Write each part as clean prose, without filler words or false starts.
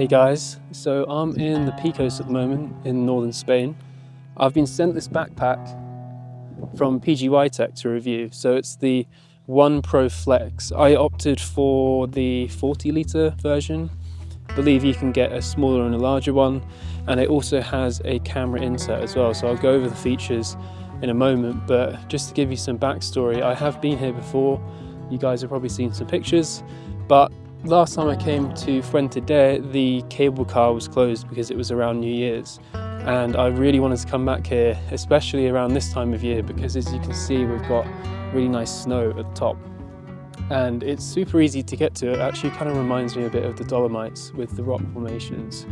Hey guys, so I'm in the Picos at the moment in northern Spain. I've been sent this backpack from PGYTECH to review. So it's the One Pro Flex. I opted for the 40-litre version. I believe you can get a smaller and a larger one, and it also has a camera insert as well. So I'll go over the features in a moment, but just to give you some backstory, I have been here before. You guys have probably seen some pictures, but last time I came to Fuente, the cable car was closed because it was around New Year's. And I really wanted to come back here, especially around this time of year, because as you can see, we've got really nice snow at the top. And it's super easy to get to. It actually kind of reminds me a bit of the Dolomites with the rock formations.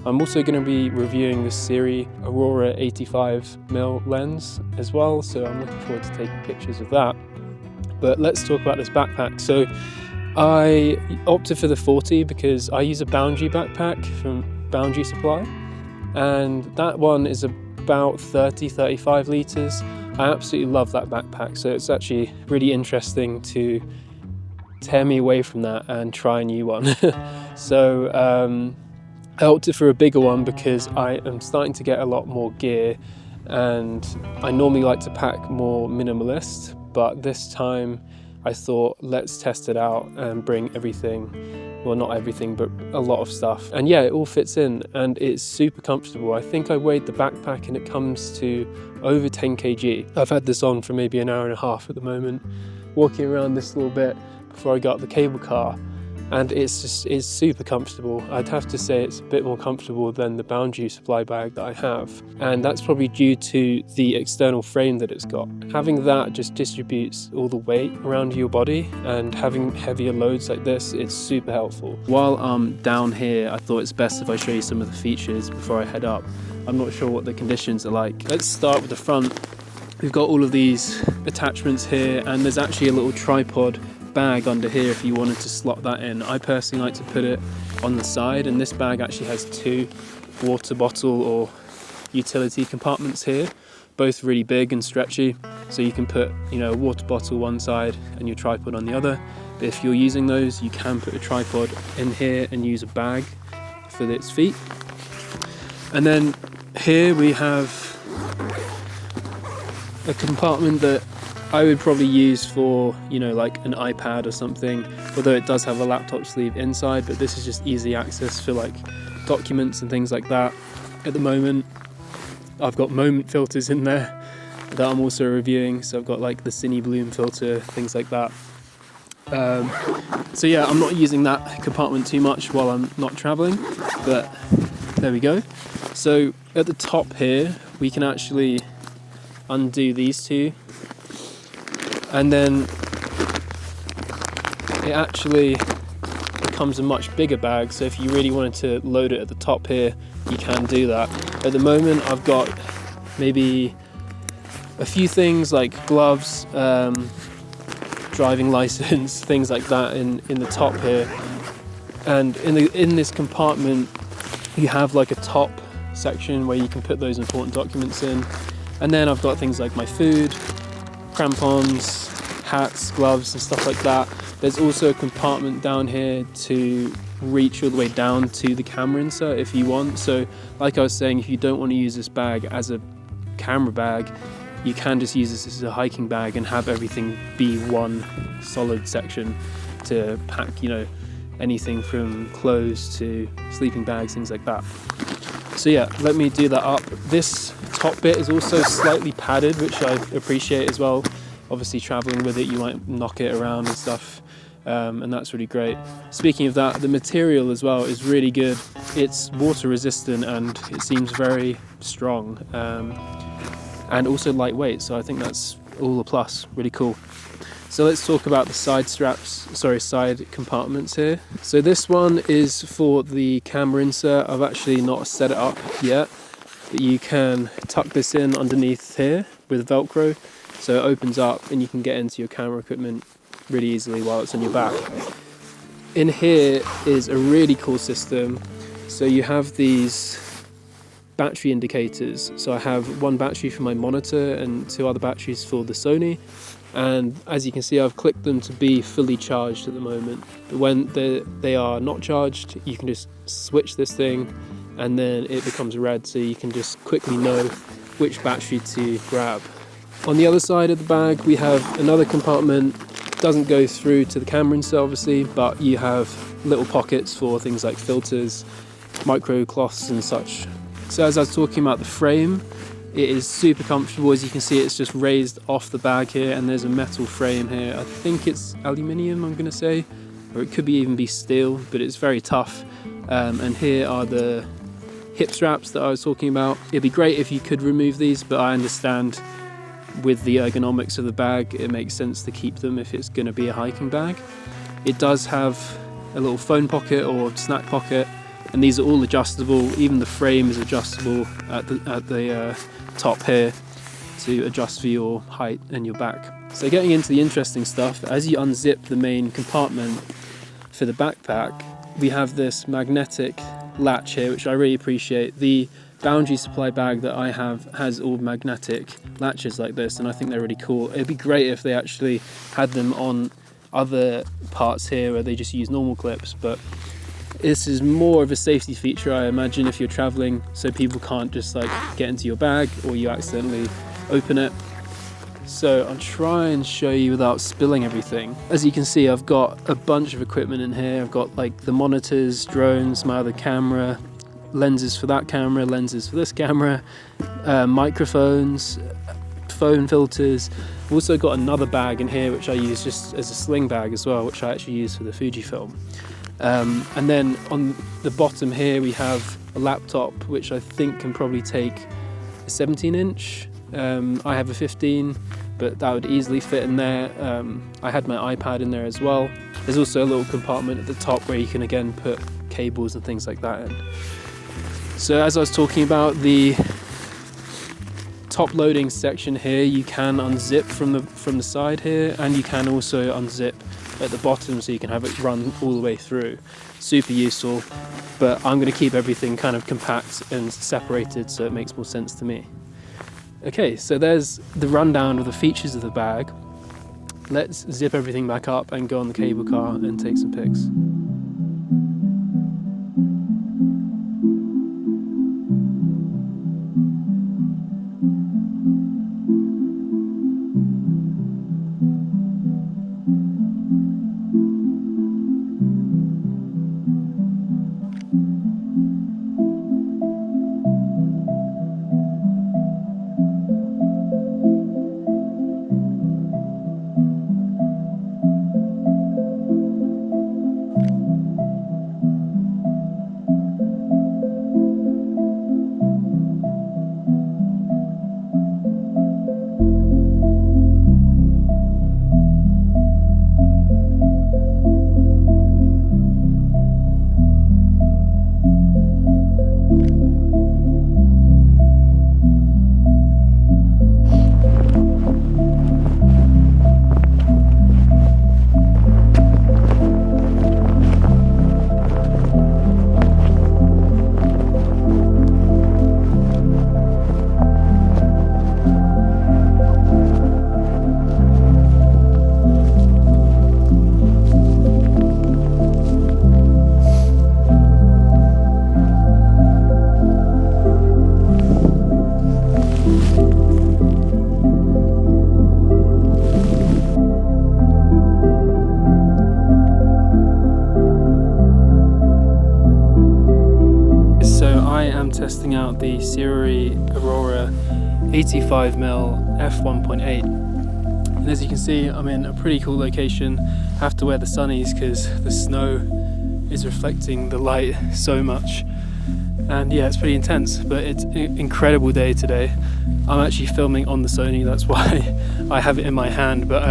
I'm also going to be reviewing the Sirui Aurora 85mm lens as well, so I'm looking forward to taking pictures of that. But let's talk about this backpack. So I opted for the 40 because I use a Boundary backpack from Boundary Supply, and that one is about 30-35 litres. I absolutely love that backpack, so it's actually really interesting to tear me away from that and try a new one. So I opted for a bigger one because I am starting to get a lot more gear, and I normally like to pack more minimalist, but this time I thought let's test it out and bring everything, well not everything, but a lot of stuff. And yeah, it all fits in and it's super comfortable. I think I weighed the backpack and it comes to over 10 kg. I've had this on for maybe an hour and a half at the moment, walking around this little bit before I got the cable car, and it's super comfortable. I'd have to say it's a bit more comfortable than the Boundary Supply bag that I have, and that's probably due to the external frame that it's got. Having that just distributes all the weight around your body, and having heavier loads like this, it's super helpful. While I'm down here, I thought it's best if I show you some of the features before I head up. I'm not sure what the conditions are like. Let's start with the front. We've got all of these attachments here, and there's actually a little tripod bag under here if you wanted to slot that in. I personally like to put it on the side, and this bag actually has two water bottle or utility compartments here, both really big and stretchy, so you can put, you know, a water bottle one side and your tripod on the other. But if you're using those, you can put a tripod in here and use a bag for its feet. And then here we have a compartment that I would probably use for, you know, like an iPad or something, although it does have a laptop sleeve inside, but this is just easy access for like documents and things like that. At the moment, I've got moment filters in there that I'm also reviewing, so I've got like the Cine Bloom filter, things like that. So yeah, I'm not using that compartment too much while I'm not traveling, but there we go. So at the top here, we can actually undo these two, and then it actually becomes a much bigger bag. So if you really wanted to load it at the top here, you can do that. At the moment, I've got maybe a few things like gloves, driving license, things like that in the top here. And in this compartment, you have like a top section where you can put those important documents in. And then I've got things like my food, crampons, hats, gloves and stuff like that. There's also a compartment down here to reach all the way down to the camera insert if you want. So like I was saying, if you don't want to use this bag as a camera bag, you can just use this as a hiking bag and have everything be one solid section to pack, you know, anything from clothes to sleeping bags, things like that. So yeah, let me do that up. This top bit is also slightly padded, which I appreciate as well. Obviously traveling with it, you might knock it around and stuff, and that's really great. Speaking of that, the material as well is really good. It's water resistant and it seems very strong, and also lightweight, so I think that's all a plus, really cool. So let's talk about the side compartments here. So this one is for the camera insert. I've actually not set it up yet, but you can tuck this in underneath here with Velcro, so it opens up and you can get into your camera equipment really easily while it's on your back. In here is a really cool system. So you have these battery indicators. So I have one battery for my monitor and two other batteries for the Sony. and as you can see, I've clicked them to be fully charged at the moment. But when they are not charged, you can just switch this thing and then it becomes red, so you can just quickly know which battery to grab. On the other side of the bag we have another compartment. Doesn't go through to the camera inside obviously, but you have little pockets for things like filters, micro cloths and such. So as I was talking about the frame, it is super comfortable. As you can see, it's just raised off the bag here, and there's a metal frame here. I think it's aluminium, I'm gonna say, or it could even be steel, but it's very tough. And here are the hip straps that I was talking about. It'd be great if you could remove these, but I understand with the ergonomics of the bag, it makes sense to keep them if it's going to be a hiking bag. It does have a little phone pocket or snack pocket, and these are all adjustable. Even the frame is adjustable at the top here to adjust for your height and your back. So getting into the interesting stuff, as you unzip the main compartment for the backpack, we have this magnetic latch here, which I really appreciate. The Boundary supply bag that I have has all magnetic latches like this, and I think they're really cool. It'd be great if they actually had them on other parts here where they just use normal clips, but this is more of a safety feature, I imagine, if you're traveling, so people can't just like get into your bag or you accidentally open it. So I'll try and show you without spilling everything. As you can see, I've got a bunch of equipment in here. I've got like the monitors, drones, my other camera, lenses for that camera, lenses for this camera, microphones, phone filters. I've also got another bag in here which I use just as a sling bag as well, which I actually use for the Fujifilm. And then on the bottom here we have a laptop which I think can probably take a 17-inch. I have a 15, but that would easily fit in there. I had my iPad in there as well. There's also a little compartment at the top where you can again put cables and things like that in. So as I was talking about, the top loading section here, you can unzip from the side here, and you can also unzip at the bottom so you can have it run all the way through. Super useful, but I'm going to keep everything kind of compact and separated so it makes more sense to me. Okay, so there's the rundown of the features of the bag. Let's zip everything back up and go on the cable car and take some pics. Testing out the Sirui Aurora 85mm f1.8, and as you can see, I'm in a pretty cool location. I have to wear the sunnies because the snow is reflecting the light so much, and yeah, it's pretty intense, but it's an incredible day today. I'm actually filming on the Sony, that's why I have it in my hand, but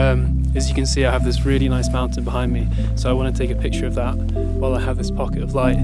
as you can see, I have this really nice mountain behind me, so I want to take a picture of that while I have this pocket of light.